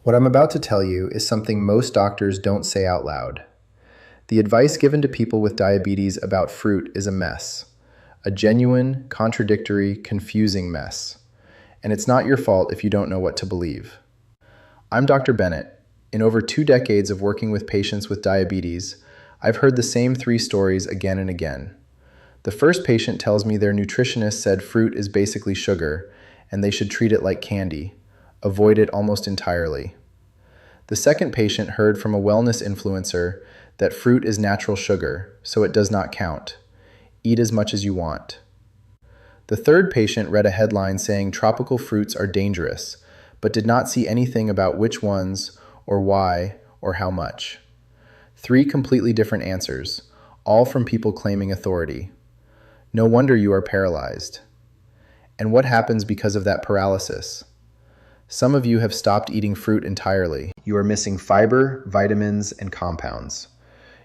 What I'm about to tell you is something most doctors don't say out loud. The advice given to people with diabetes about fruit is a mess. A genuine, contradictory, confusing mess. And it's not your fault if you don't know what to believe. I'm Dr. Bennett. In over 2 decades of working with patients with diabetes, I've heard the same 3 stories again and again. The first patient tells me their nutritionist said fruit is basically sugar, and they should treat it like candy, avoid it almost entirely. The second patient heard from a wellness influencer that fruit is natural sugar, so it does not count. Eat as much as you want. The third patient read a headline saying tropical fruits are dangerous, but did not see anything about which ones, or why, or how much. 3 completely different answers, all from people claiming authority. No wonder you are paralyzed. And what happens because of that paralysis? Some of you have stopped eating fruit entirely. You are missing fiber, vitamins, and compounds.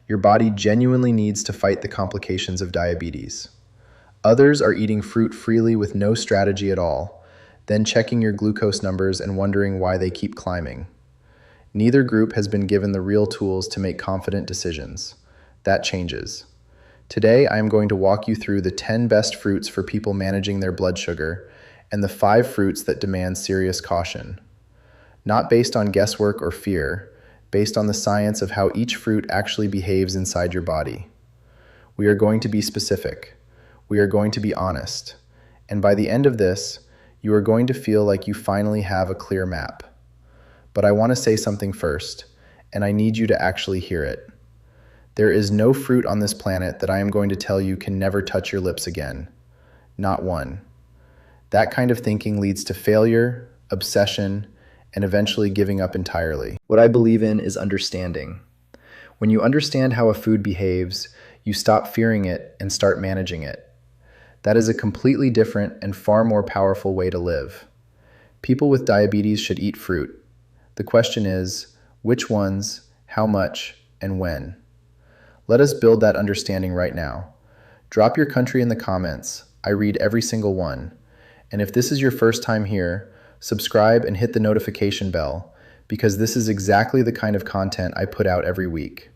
Your body genuinely needs to fight the complications of diabetes. Others are eating fruit freely with no strategy at all, then checking your glucose numbers and wondering why they keep climbing. Neither group has been given the real tools to make confident decisions. That changes. Today, I am going to walk you through the 10 best fruits for people managing their blood sugar and the 5 fruits that demand serious caution. Not based on guesswork or fear, based on the science of how each fruit actually behaves inside your body. We are going to be specific. We are going to be honest. And by the end of this, you are going to feel like you finally have a clear map. But I want to say something first, and I need you to actually hear it. There is no fruit on this planet that I am going to tell you can never touch your lips again. Not one. That kind of thinking leads to failure, obsession, and eventually giving up entirely. What I believe in is understanding. When you understand how a food behaves, you stop fearing it and start managing it. That is a completely different and far more powerful way to live. People with diabetes should eat fruit. The question is, which ones, how much, and when? Let us build that understanding right now. Drop your country in the comments. I read every single one. And if this is your first time here, subscribe and hit the notification bell, because this is exactly the kind of content I put out every week.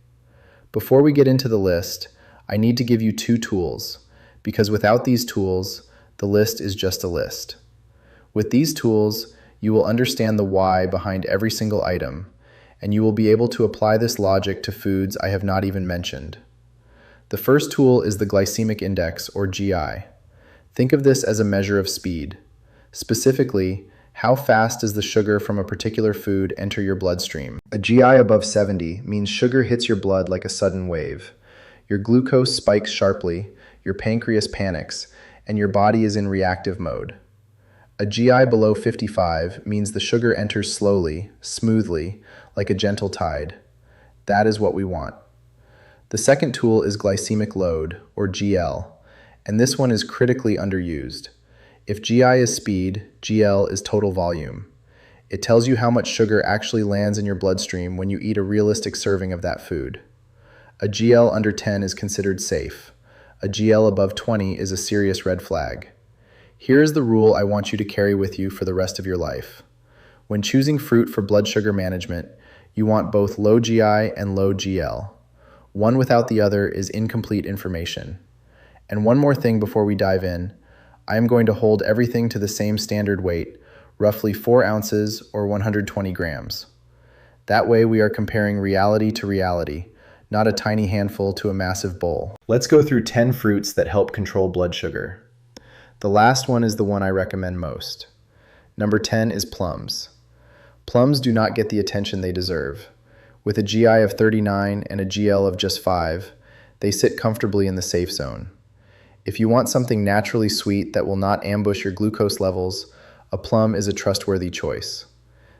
Before we get into the list, I need to give you 2 tools, because without these tools, the list is just a list. With these tools, you will understand the why behind every single item, and you will be able to apply this logic to foods I have not even mentioned. The first tool is the glycemic index, or GI. Think of this as a measure of speed. Specifically, how fast does the sugar from a particular food enter your bloodstream? A GI above 70 means sugar hits your blood like a sudden wave. Your glucose spikes sharply, your pancreas panics, and your body is in reactive mode. A GI below 55 means the sugar enters slowly, smoothly, like a gentle tide. That is what we want. The second tool is glycemic load, or GL, and this one is critically underused. If GI is speed, GL is total volume. It tells you how much sugar actually lands in your bloodstream when you eat a realistic serving of that food. A GL under 10 is considered safe. A GL above 20 is a serious red flag. Here is the rule I want you to carry with you for the rest of your life. When choosing fruit for blood sugar management, you want both low GI and low GL. One without the other is incomplete information. And one more thing before we dive in, I am going to hold everything to the same standard weight, roughly 4 ounces or 120 grams. That way we are comparing reality to reality, not a tiny handful to a massive bowl. Let's go through 10 fruits that help control blood sugar. The last one is the one I recommend most. Number 10 is plums. Plums do not get the attention they deserve. With a GI of 39 and a GL of just 5, they sit comfortably in the safe zone. If you want something naturally sweet that will not ambush your glucose levels, a plum is a trustworthy choice.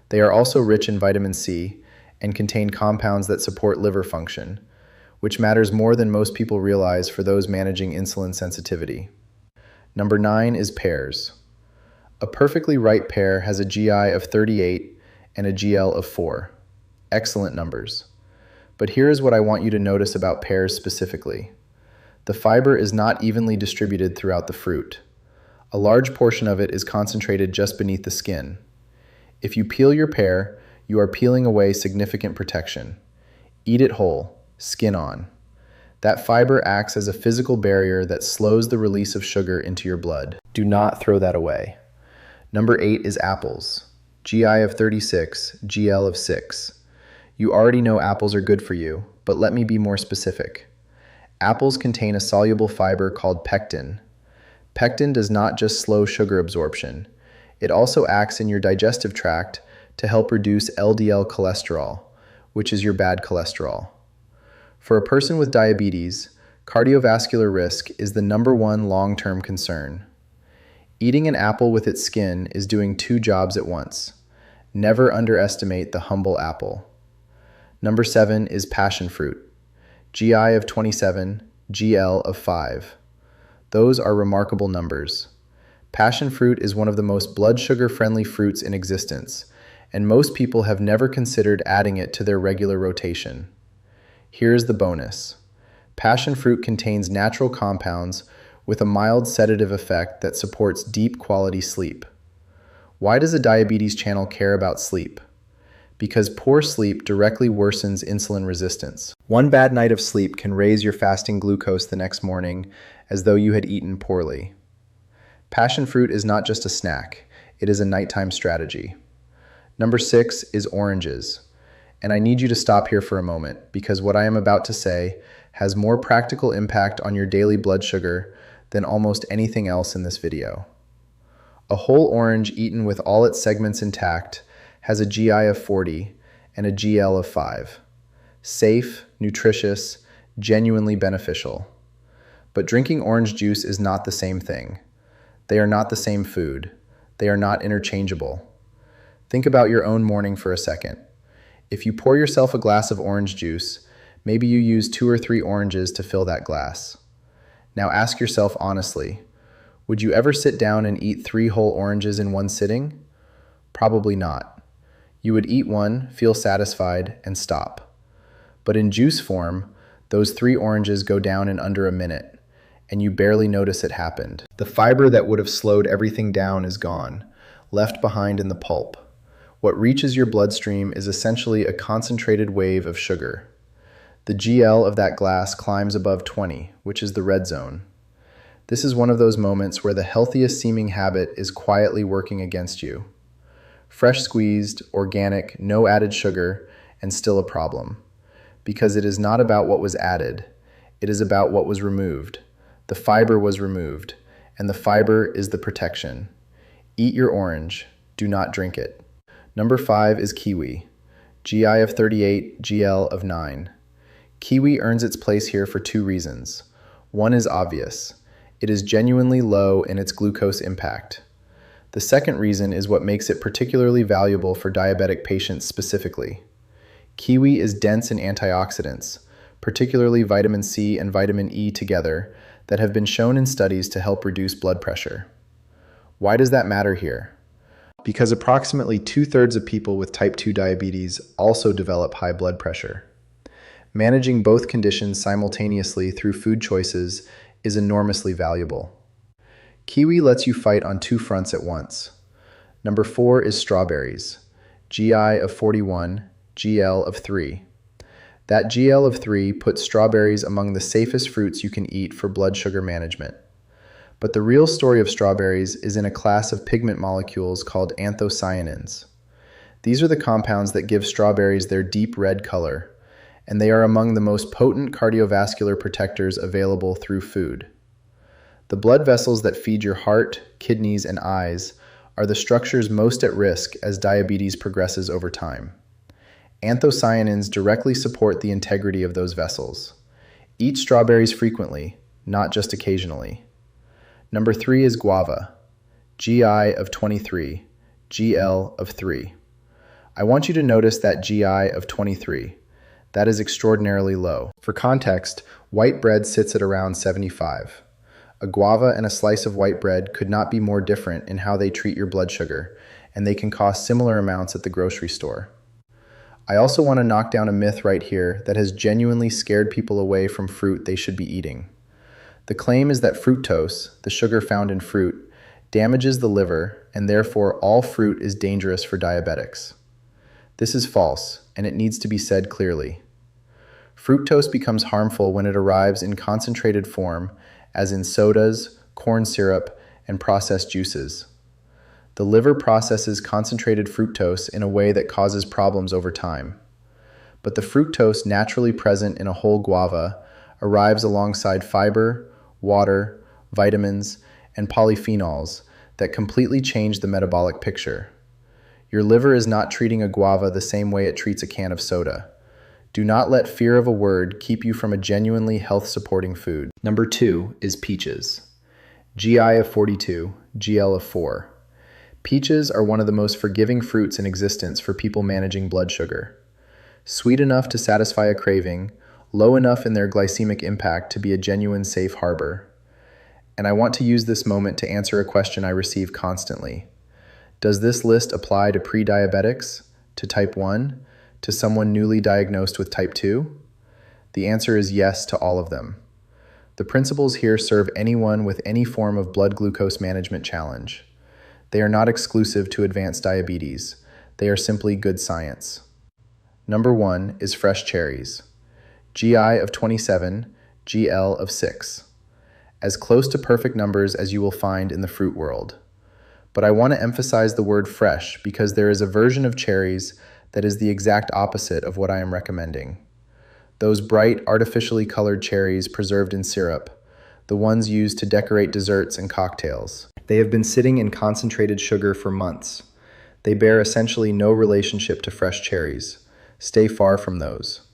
They are also rich in vitamin C and contain compounds that support liver function, which matters more than most people realize for those managing insulin sensitivity. Number 9 is pears. A perfectly ripe pear has a GI of 38 and a GL of 4. Excellent numbers. But here is what I want you to notice about pears specifically. The fiber is not evenly distributed throughout the fruit. A large portion of it is concentrated just beneath the skin. If you peel your pear, You are peeling away significant protection. Eat it whole, skin on. That fiber acts as a physical barrier that slows the release of sugar into your blood. Do not throw that away. Number 8 is apples. GI of 36, GL of 6. You already know apples are good for you, but let me be more specific. Apples contain a soluble fiber called pectin. Pectin does not just slow sugar absorption. It also acts in your digestive tract to help reduce LDL cholesterol, which is your bad cholesterol. For a person with diabetes, cardiovascular risk is the #1 long-term concern. Eating an apple with its skin is doing 2 jobs at once. Never underestimate the humble apple. Number 7 is passion fruit. GI of 27, GL of 5. Those are remarkable numbers. Passion fruit is one of the most blood sugar-friendly fruits in existence, and most people have never considered adding it to their regular rotation. Here's the bonus. Passion fruit contains natural compounds with a mild sedative effect that supports deep quality sleep. Why does a diabetes channel care about sleep? Because poor sleep directly worsens insulin resistance. One bad night of sleep can raise your fasting glucose the next morning as though you had eaten poorly. Passion fruit is not just a snack, it is a nighttime strategy. Number 6 is oranges. And I need you to stop here for a moment, because what I am about to say has more practical impact on your daily blood sugar than almost anything else in this video. A whole orange eaten with all its segments intact has a GI of 40 and a GL of 5. Safe, nutritious, genuinely beneficial. But drinking orange juice is not the same thing. They are not the same food. They are not interchangeable. Think about your own morning for a second. If you pour yourself a glass of orange juice, maybe you use 2 or 3 oranges to fill that glass. Now ask yourself honestly, would you ever sit down and eat 3 whole oranges in one sitting? Probably not. You would eat one, feel satisfied, and stop. But in juice form, those 3 oranges go down in under a minute, and you barely notice it happened. The fiber that would have slowed everything down is gone, left behind in the pulp. What reaches your bloodstream is essentially a concentrated wave of sugar. The GL of that glass climbs above 20, which is the red zone. This is one of those moments where the healthiest seeming habit is quietly working against you. Fresh squeezed, organic, no added sugar, and still a problem. Because it is not about what was added, it is about what was removed. The fiber was removed, and the fiber is the protection. Eat your orange, do not drink it. Number 5 is kiwi. GI of 38, GL of 9. Kiwi earns its place here for 2 reasons. One is obvious. It is genuinely low in its glucose impact. The second reason is what makes it particularly valuable for diabetic patients specifically. Kiwi is dense in antioxidants, particularly vitamin C and vitamin E together, that have been shown in studies to help reduce blood pressure. Why does that matter here? Because approximately 2/3 of people with type 2 diabetes also develop high blood pressure. Managing both conditions simultaneously through food choices is enormously valuable. Kiwi lets you fight on 2 fronts at once. Number 4 is strawberries. GI of 41, GL of 3. That GL of 3 puts strawberries among the safest fruits you can eat for blood sugar management. But the real story of strawberries is in a class of pigment molecules called anthocyanins. These are the compounds that give strawberries their deep red color, and they are among the most potent cardiovascular protectors available through food. The blood vessels that feed your heart, kidneys, and eyes are the structures most at risk as diabetes progresses over time. Anthocyanins directly support the integrity of those vessels. Eat strawberries frequently, not just occasionally. Number 3 is guava. GI of 23, GL of 3. I want you to notice that GI of 23. That is extraordinarily low. For context, white bread sits at around 75. A guava and a slice of white bread could not be more different in how they treat your blood sugar, and they can cost similar amounts at the grocery store. I also want to knock down a myth right here that has genuinely scared people away from fruit they should be eating. The claim is that fructose, the sugar found in fruit, damages the liver, and therefore all fruit is dangerous for diabetics. This is false, and it needs to be said clearly. Fructose becomes harmful when it arrives in concentrated form, as in sodas, corn syrup, and processed juices. The liver processes concentrated fructose in a way that causes problems over time. But the fructose naturally present in a whole guava arrives alongside fiber, water, vitamins, and polyphenols that completely change the metabolic picture. Your liver is not treating a guava the same way it treats a can of soda. Do not let fear of a word keep you from a genuinely health-supporting food. Number 2 is peaches. GI of 42, GL of 4. Peaches are one of the most forgiving fruits in existence for people managing blood sugar. Sweet enough to satisfy a craving, low enough in their glycemic impact to be a genuine safe harbor. And I want to use this moment to answer a question I receive constantly. Does this list apply to pre-diabetics, to type 1, to someone newly diagnosed with type 2? The answer is yes to all of them. The principles here serve anyone with any form of blood glucose management challenge. They are not exclusive to advanced diabetes. They are simply good science. Number 1 is fresh cherries. GI of 27, GL of 6. As close to perfect numbers as you will find in the fruit world. But I want to emphasize the word fresh because there is a version of cherries that is the exact opposite of what I am recommending. Those bright, artificially colored cherries preserved in syrup, the ones used to decorate desserts and cocktails. They have been sitting in concentrated sugar for months. They bear essentially no relationship to fresh cherries. Stay far from those.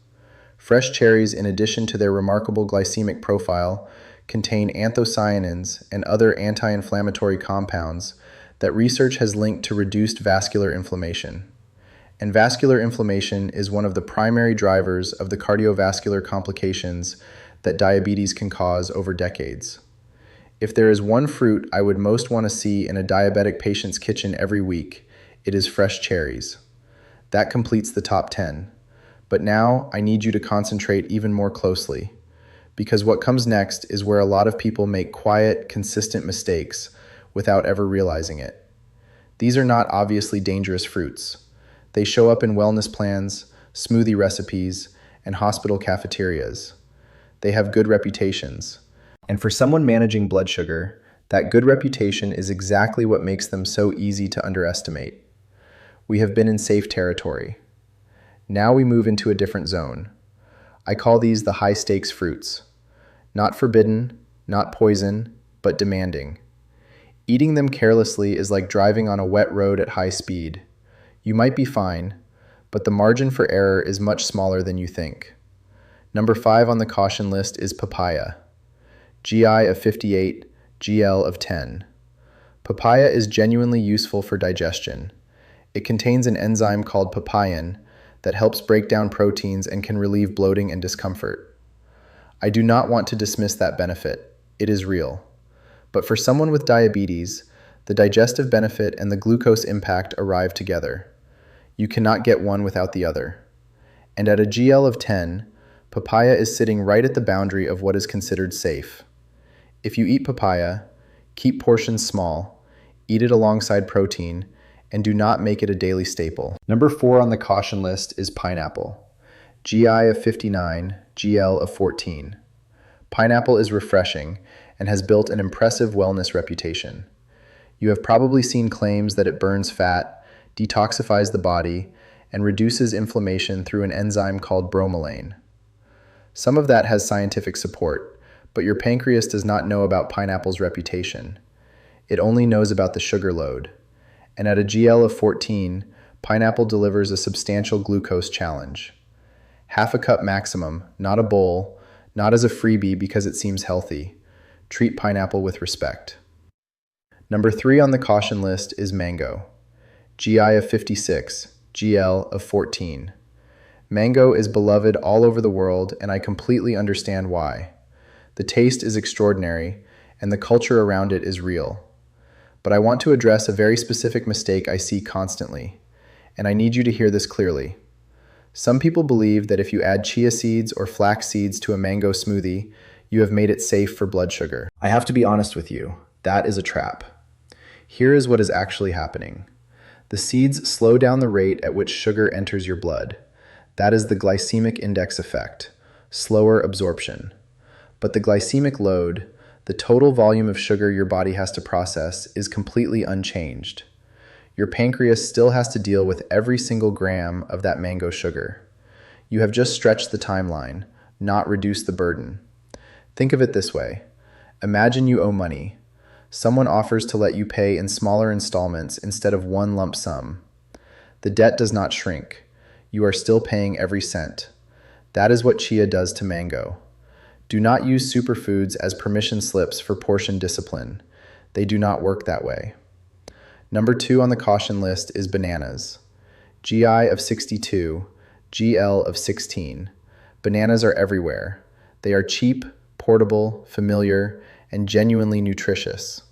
Fresh cherries, in addition to their remarkable glycemic profile, contain anthocyanins and other anti-inflammatory compounds that research has linked to reduced vascular inflammation. And vascular inflammation is one of the primary drivers of the cardiovascular complications that diabetes can cause over decades. If there is one fruit I would most want to see in a diabetic patient's kitchen every week, it is fresh cherries. That completes the top 10. But now I need you to concentrate even more closely, because what comes next is where a lot of people make quiet, consistent mistakes without ever realizing it. These are not obviously dangerous fruits. They show up in wellness plans, smoothie recipes, and hospital cafeterias. They have good reputations. And for someone managing blood sugar, that good reputation is exactly what makes them so easy to underestimate. We have been in safe territory. Now we move into a different zone. I call these the high-stakes fruits. Not forbidden, not poison, but demanding. Eating them carelessly is like driving on a wet road at high speed. You might be fine, but the margin for error is much smaller than you think. Number 5 on the caution list is papaya. GI of 58, GL of 10. Papaya is genuinely useful for digestion. It contains an enzyme called papain that helps break down proteins and can relieve bloating and discomfort. I do not want to dismiss that benefit. It is real. But for someone with diabetes, the digestive benefit and the glucose impact arrive together. You cannot get one without the other. And at a GL of 10, papaya is sitting right at the boundary of what is considered safe. If you eat papaya, keep portions small, eat it alongside protein, and do not make it a daily staple. Number 4 on the caution list is pineapple. GI of 59, GL of 14. Pineapple is refreshing and has built an impressive wellness reputation. You have probably seen claims that it burns fat, detoxifies the body, and reduces inflammation through an enzyme called bromelain. Some of that has scientific support, but your pancreas does not know about pineapple's reputation. It only knows about the sugar load. And at a GL of 14, pineapple delivers a substantial glucose challenge. Half a cup maximum, not a bowl, not as a freebie because it seems healthy. Treat pineapple with respect. Number 3 on the caution list is mango. GI of 56, GL of 14. Mango is beloved all over the world, and I completely understand why. The taste is extraordinary, and the culture around it is real. But I want to address a very specific mistake I see constantly, and I need you to hear this clearly. Some people believe that if you add chia seeds or flax seeds to a mango smoothie, you have made it safe for blood sugar. I have to be honest with you, that is a trap. Here is what is actually happening. The seeds slow down the rate at which sugar enters your blood. That is the glycemic index effect, slower absorption. But the glycemic load, the total volume of sugar your body has to process, is completely unchanged. Your pancreas still has to deal with every single gram of that mango sugar. You have just stretched the timeline, not reduced the burden. Think of it this way. Imagine you owe money. Someone offers to let you pay in smaller installments instead of one lump sum. The debt does not shrink. You are still paying every cent. That is what chia does to mango. Do not use superfoods as permission slips for portion discipline. They do not work that way. Number 2 on the caution list is bananas. GI of 62, GL of 16. Bananas are everywhere. They are cheap, portable, familiar, and genuinely nutritious.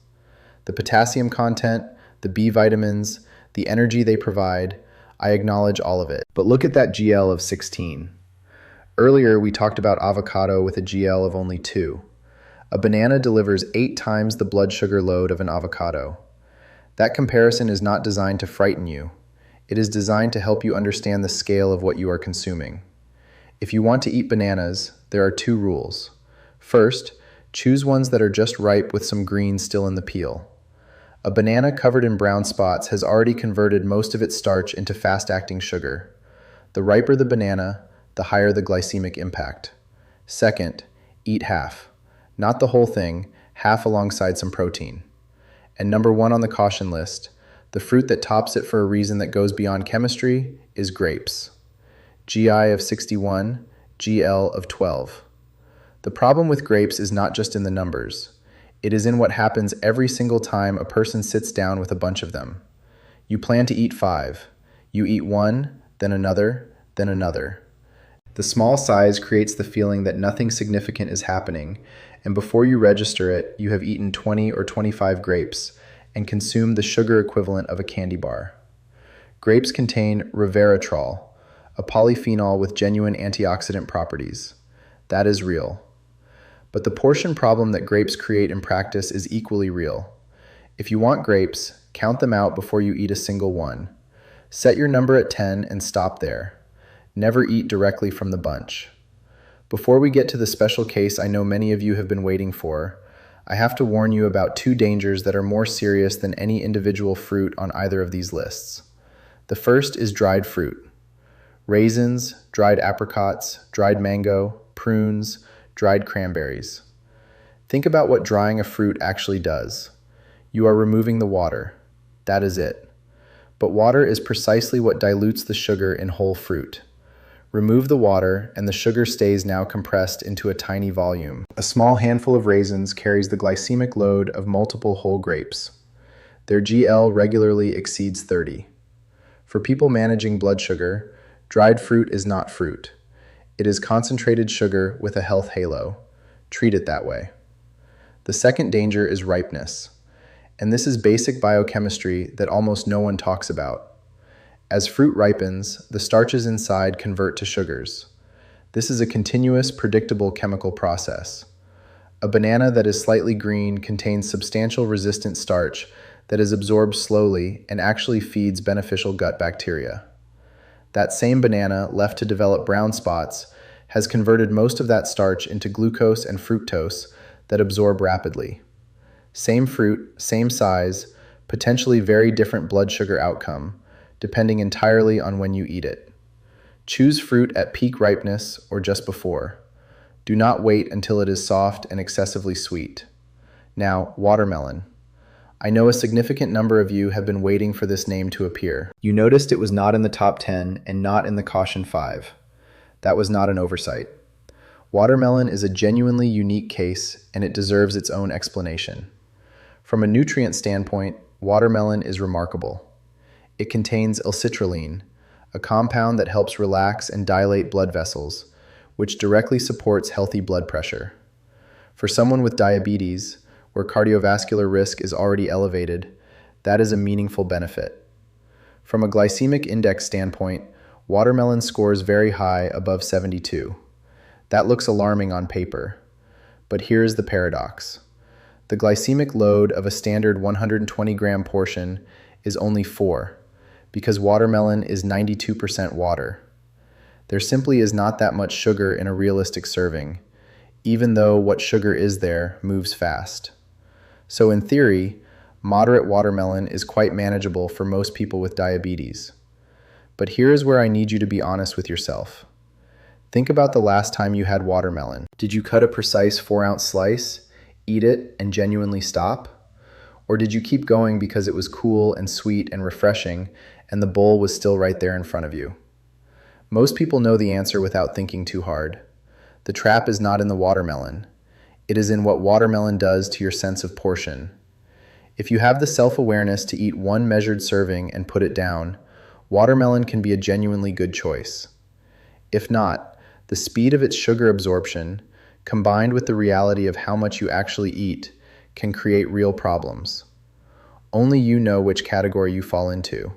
The potassium content, the B vitamins, the energy they provide, I acknowledge all of it. But look at that GL of 16. Earlier, we talked about avocado with a GL of only 2. A banana delivers 8 times the blood sugar load of an avocado. That comparison is not designed to frighten you. It is designed to help you understand the scale of what you are consuming. If you want to eat bananas, there are 2 rules. First, choose ones that are just ripe with some green still in the peel. A banana covered in brown spots has already converted most of its starch into fast-acting sugar. The riper the banana, the higher the glycemic impact. Second, eat half. Not the whole thing, half alongside some protein. And number 1 on the caution list, the fruit that tops it for a reason that goes beyond chemistry, is grapes. GI of 61, GL of 12. The problem with grapes is not just in the numbers. It is in what happens every single time a person sits down with a bunch of them. You plan to eat 5. You eat 1, then another, then another. The small size creates the feeling that nothing significant is happening, and before you register it, you have eaten 20 or 25 grapes and consumed the sugar equivalent of a candy bar. Grapes contain resveratrol, a polyphenol with genuine antioxidant properties. That is real. But the portion problem that grapes create in practice is equally real. If you want grapes, count them out before you eat a single one. Set your number at 10 and stop there. Never eat directly from the bunch. Before we get to the special case I know many of you have been waiting for, I have to warn you about 2 dangers that are more serious than any individual fruit on either of these lists. The first is dried fruit. Raisins, dried apricots, dried mango, prunes, dried cranberries. Think about what drying a fruit actually does. You are removing the water. That is it. But water is precisely what dilutes the sugar in whole fruit. Remove the water, and the sugar stays now compressed into a tiny volume. A small handful of raisins carries the glycemic load of multiple whole grapes. Their GL regularly exceeds 30. For people managing blood sugar, dried fruit is not fruit. It is concentrated sugar with a health halo. Treat it that way. The second danger is ripeness. And this is basic biochemistry that almost no one talks about. As fruit ripens, the starches inside convert to sugars. This is a continuous, predictable chemical process. A banana that is slightly green contains substantial resistant starch that is absorbed slowly and actually feeds beneficial gut bacteria. That same banana, left to develop brown spots, has converted most of that starch into glucose and fructose that absorb rapidly. Same fruit, same size, potentially very different blood sugar outcome, depending entirely on when you eat it. Choose fruit at peak ripeness or just before. Do not wait until it is soft and excessively sweet. Now, watermelon. I know a significant number of you have been waiting for this name to appear. You noticed it was not in the top 10 and not in the caution 5. That was not an oversight. Watermelon is a genuinely unique case, and it deserves its own explanation. From a nutrient standpoint, watermelon is remarkable. It contains L-citrulline, a compound that helps relax and dilate blood vessels, which directly supports healthy blood pressure. For someone with diabetes, where cardiovascular risk is already elevated, that is a meaningful benefit. From a glycemic index standpoint, watermelon scores very high, above 72. That looks alarming on paper. But here is the paradox. The glycemic load of a standard 120-gram portion is only 4, because watermelon is 92% water. There simply is not that much sugar in a realistic serving, even though what sugar is there moves fast. So in theory, moderate watermelon is quite manageable for most people with diabetes. But here is where I need you to be honest with yourself. Think about the last time you had watermelon. Did you cut a precise 4-ounce slice, eat it, and genuinely stop? Or did you keep going because it was cool and sweet and refreshing, and the bowl was still right there in front of you? Most people know the answer without thinking too hard. The trap is not in the watermelon. It is in what watermelon does to your sense of portion. If you have the self-awareness to eat one measured serving and put it down, watermelon can be a genuinely good choice. If not, the speed of its sugar absorption, combined with the reality of how much you actually eat, can create real problems. Only you know which category you fall into.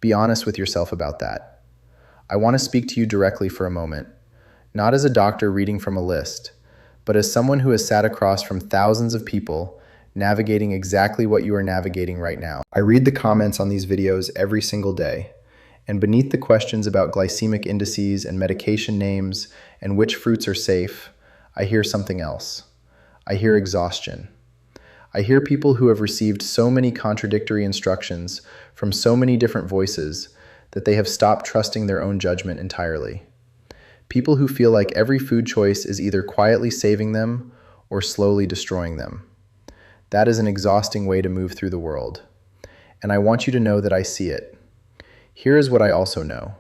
Be honest with yourself about that. I want to speak to you directly for a moment, not as a doctor reading from a list, but as someone who has sat across from thousands of people navigating exactly what you are navigating right now. I read the comments on these videos every single day, and beneath the questions about glycemic indices and medication names and which fruits are safe, I hear something else. I hear exhaustion. I hear people who have received so many contradictory instructions from so many different voices that they have stopped trusting their own judgment entirely. People who feel like every food choice is either quietly saving them or slowly destroying them. That is an exhausting way to move through the world. And I want you to know that I see it. Here is what I also know.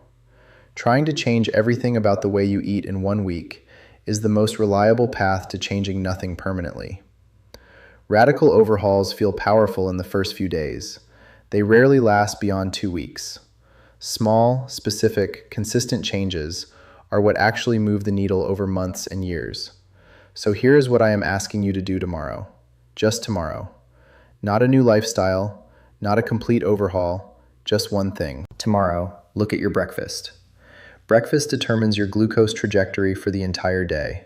Trying to change everything about the way you eat in 1 week is the most reliable path to changing nothing permanently. Radical overhauls feel powerful in the first few days. They rarely last beyond 2 weeks. Small, specific, consistent changes are what actually move the needle over months and years. So here is what I am asking you to do tomorrow. Just tomorrow. Not a new lifestyle, not a complete overhaul, just one thing. Tomorrow, look at your breakfast. Breakfast determines your glucose trajectory for the entire day.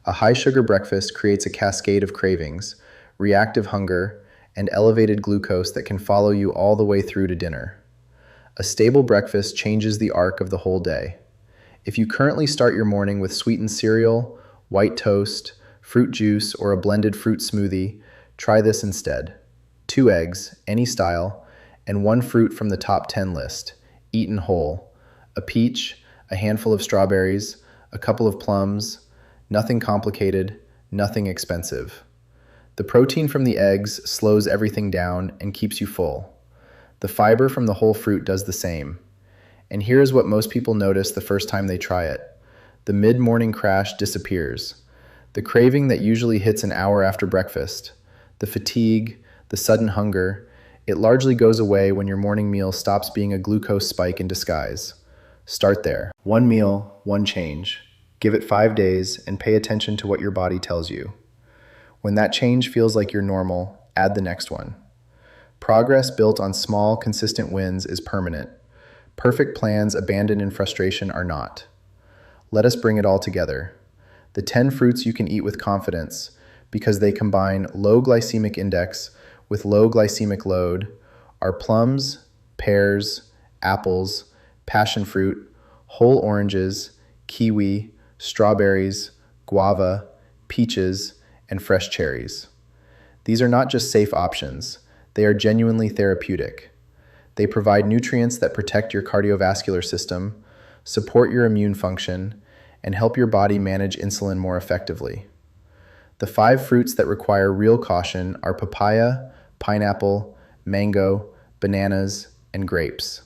A high-sugar breakfast creates a cascade of cravings, reactive hunger, and elevated glucose that can follow you all the way through to dinner. A stable breakfast changes the arc of the whole day. If you currently start your morning with sweetened cereal, white toast, fruit juice, or a blended fruit smoothie, try this instead. 2 eggs, any style, and 1 fruit from the top 10 list, eaten whole. A peach, a handful of strawberries, a couple of plums, nothing complicated, nothing expensive. The protein from the eggs slows everything down and keeps you full. The fiber from the whole fruit does the same. And here is what most people notice the first time they try it. The mid-morning crash disappears. The craving that usually hits an hour after breakfast, the fatigue, the sudden hunger, it largely goes away when your morning meal stops being a glucose spike in disguise. Start there. 1 meal, 1 change. Give it 5 days and pay attention to what your body tells you. When that change feels like your normal, add the next one. Progress built on small, consistent wins is permanent. Perfect plans abandoned in frustration are not. Let us bring it all together. The 10 fruits you can eat with confidence because they combine low glycemic index with low glycemic load are plums, pears, apples, passion fruit, whole oranges, kiwi, strawberries, guava, peaches, and fresh cherries. These are not just safe options, they are genuinely therapeutic. They provide nutrients that protect your cardiovascular system, support your immune function, and help your body manage insulin more effectively. The 5 fruits that require real caution are papaya, pineapple, mango, bananas, and grapes.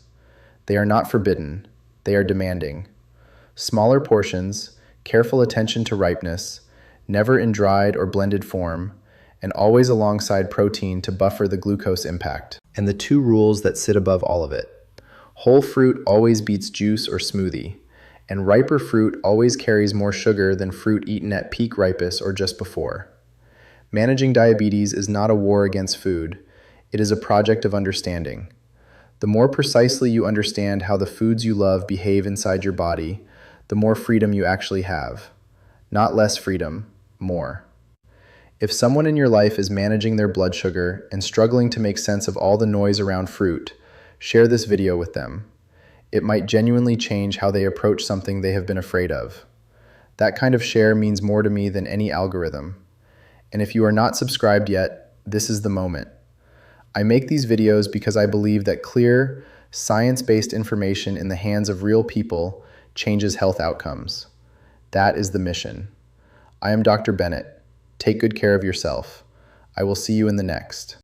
They are not forbidden, they are demanding. Smaller portions, careful attention to ripeness, never in dried or blended form, and always alongside protein to buffer the glucose impact. And the 2 rules that sit above all of it. Whole fruit always beats juice or smoothie, and riper fruit always carries more sugar than fruit eaten at peak ripeness or just before. Managing diabetes is not a war against food, it is a project of understanding. The more precisely you understand how the foods you love behave inside your body, the more freedom you actually have. Not less freedom, more. If someone in your life is managing their blood sugar and struggling to make sense of all the noise around fruit, Share this video with them. It might genuinely change how they approach something they have been afraid of. That kind of share means more to me than any algorithm. And if you are not subscribed yet, this is the moment. I make these videos because I believe that clear, science-based information in the hands of real people changes health outcomes. That is the mission. I am Dr. Bennett. Take good care of yourself. I will see you in the next.